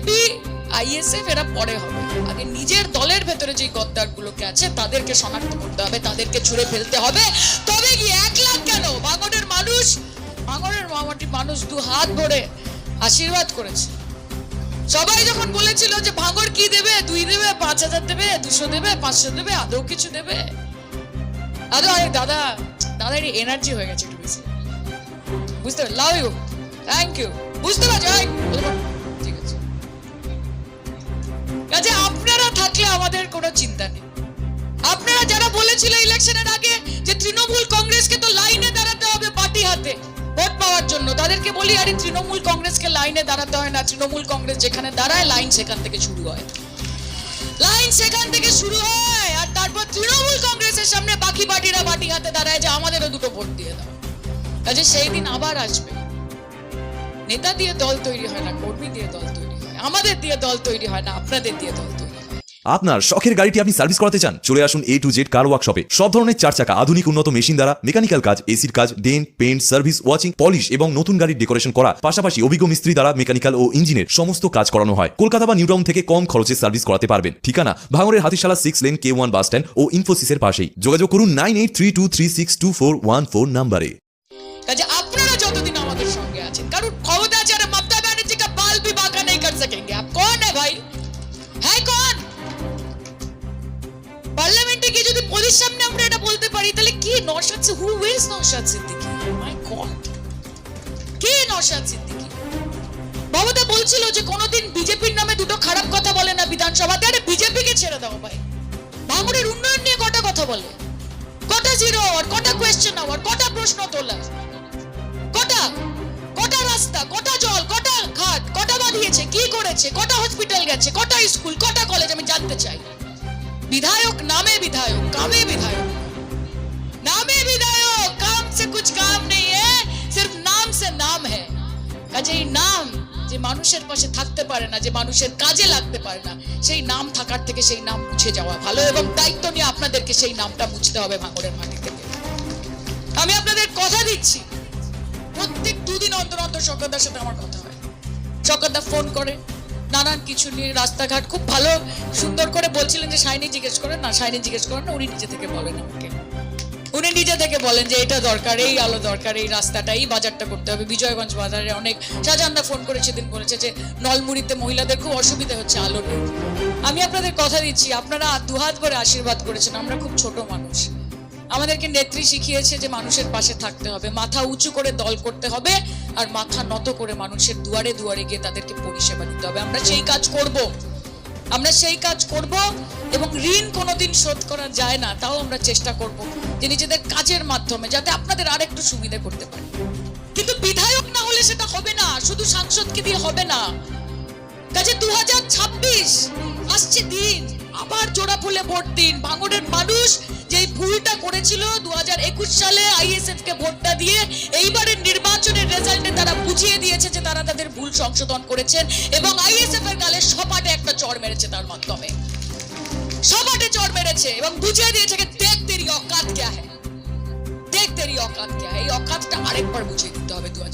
BJP ISF এরা পরে হবে, আগে নিজের দলের ভেতরে যে গদ্দারগুলোকে আছে তাদেরকে শনাক্ত করতে হবে, তাদেরকে ছুঁড়ে ফেলতে হবে। তবে কি 1 লাখ কেন, ভাঙড়ের মানুষ 2 হাত ভরে আশীর্বাদ করেছে। সবাই যখন বলেছিল যে ভাঙড় কি দেবে, 2 দেবে, 5000 দেবে, 200 দেবে, 500 দেবে, আদৌ কিছু দেবে? আদৌ দাদা এনার্জি হয়ে গেছে একটু বেশি, বুঝতে পারছি। লাভ ইউ, থ্যাংক ইউ, বুঝতে পারছি। ঠিক আছে, কাজে আপনারা থাকলে আমাদের কোনো চিন্তা নেই। আপনারা যারা বলেছিল ইলেকশনের আগে যে তৃণমূল কংগ্রেসকে তো লাইনে দাঁড়াতে হবে পার্টি হাতে ভোট পাওয়ার জন্য, তাদেরকে বলি আরে তৃণমূল কংগ্রেসকে লাইনে দাঁড়াতে হয় না, তৃণমূল কংগ্রেস যেখানে দাঁড়ায় লাইন সেখান থেকে শুরু হয়, আর তারপর তৃণমূল কংগ্রেসের সামনে বাকি পার্টিরা পার্টি হাতে দাঁড়ায় যে আমাদেরও 2টো ভোট দিয়ে দাও। কাজে সেই দিন আবার আসবে। নেতা দিয়ে দল তৈরি হয় না, কর্মী দিয়ে দল তৈরি হয়, আমাদের দিয়ে দল তৈরি হয় না, আপনাদের দিয়ে দল তৈরি হয়। আপনার শখের গাড়িটি আপনি সার্ভিস করাতে চান, চলে আসুন A to Z কার ওয়ার্কশপে। সব ধরনের 4 চাকা আধুনিক উন্নত মেশিন দ্বারা মেকানিক্যাল কাজ, এসির কাজ, dent, paint, service, washing, polish এবং নতুন গাড়ির ডেকোরেশন করা, পাশাপাশি অভিজ্ঞ মিস্ত্রি দ্বারা মেকানিক্যাল ও ইঞ্জিনের সমস্ত কাজ করানো হয়। কলকাতা বা নিউ টাউন থেকে কম খরচে সার্ভিস করাতে পারবেন। ঠিকানা ভাঙড়ের Hatishala 6 lane K1 bus stand ও ইনফোসিসের পাশেই। যোগাযোগ করুন 9832362414 কাজে আপনারা যতদিন আমাদের সঙ্গে আছেন, কারণ ক্ষমতা আছে আর মমতা ব্যানার্জি का बाल भी बांका नहीं कर सकेंगे। आप कौन है भाई, है कौन? পার্লামেন্টে গিয়ে যদি পুলিশ সামনে আমরা এটা বলতে পারি তাহলে কি Naushad who is Naushad Siddiqui? My god, কি নওশাদ সিদ্দিকী? মমতা বলছিল যে কোনোদিন বিজেপির নামে 2টো খারাপ কথা বলে না বিধানসভাতে। আরে বিজেপিকে ছেড়ে দাও ভাই, ভাঙড়ের উন্নয়ন নিয়ে কটা কথা বলে, কটা জিরো আর কটা কোয়েশ্চেন আওয়ার, কটা প্রশ্ন তোলা, কটা রাস্তা, কটা জল, কটা ঘাট, কটা বাঁধিয়েছে, কি করেছে, কটা হসপিটাল গেছে, কটা স্কুল, কটা কলেজ, আমি জানতে চাই। विधायक नामे विधायक, कामे विधायक, नामे विधायक, काम से कुछ काम नहीं है, सिर्फ नाम से नाम है। কাজে এই নাম যে মানুষের পাশে থাকতে পারে না, যে মানুষের কাজে লাগতে পারে না, সেই নাম থাকার থেকে সেই নাম মুছে যাওয়া ভালো, এবং দায়িত্ব নিয়ে আপনাদেরকে সেই নামটা মুছতে হবে ভাঙড়ের মাটি থেকে। আমি আপনাদের কথা দিচ্ছি, প্রত্যেক 2 দিন অন্তর অন্তর শওকতদার সাথে আমার কথা হয়। শওকতদা ফোন করে নানান কিছু নিয়ে, রাস্তাঘাট খুব ভালো সুন্দর করে বলছিলেন যে শাইনি জিজ্ঞেস করেন না, উনি নিজে থেকে বলেন আমাকে, উনি নিজে থেকে বলেন যে এটা দরকার, এই আলো দরকার, এই রাস্তাটা, এই বাজারটা করতে হবে। বিজয়গঞ্জ বাজারে অনেক শাহজাহানদা ফোন করে সেদিন বলেছে যে নলমুড়িতে মহিলাদের খুব অসুবিধা হচ্ছে, আলো নেই। আমি আপনাদের কথা দিচ্ছি, আপনারা 2 হাত ভরে আশীর্বাদ করেছেন। আমরা খুব ছোট মানুষ, আমাদেরকে নেত্রী শিখিয়েছে যে মানুষের পাশে থাকতে হবে, মাথা উঁচু করে দল করতে হবে, আর মাথা নত করে মানুষের দুয়ারে দুয়ারে গিয়ে তাদেরকে পরিষেবা দিতে হবে। আমরা সেই কাজ করব, এবং ঋণ কোনোদিন শোধ করা যায় না, তাও আমরা চেষ্টা করব যে নিজেদের কাজের মাধ্যমে যাতে আপনাদের আরেকটু সুবিধা করতে পারি। কিন্তু বিধায়ক না হলে সেটা হবে না, শুধু সাংসদকে দিয়ে হবে না। কাজে 2026 আসছে দিন, আবার জোড়া ফুলে ভোট দিন। ভাঙড়ের মানুষ যে ভুলটা করেছিল 2021 সালে আইএসএফ কে ভোটটা দিয়ে, এইবারের নির্বাচনের রেজাল্টে তারা বুঝিয়ে দিয়েছে যে তারা তাদের ভুল সংশোধন করেছেন, এবং আইএসএফ এর গালে সপাটে একটা চড় মেরেছে, তার মাধ্যমে সপাটে চড় মেরেছে এবং বুঝিয়ে দিয়েছে যে দেখ তেরি औकात क्या है, এই औकातটা আরেকবার বুঝিয়ে দিতে হবে 2026।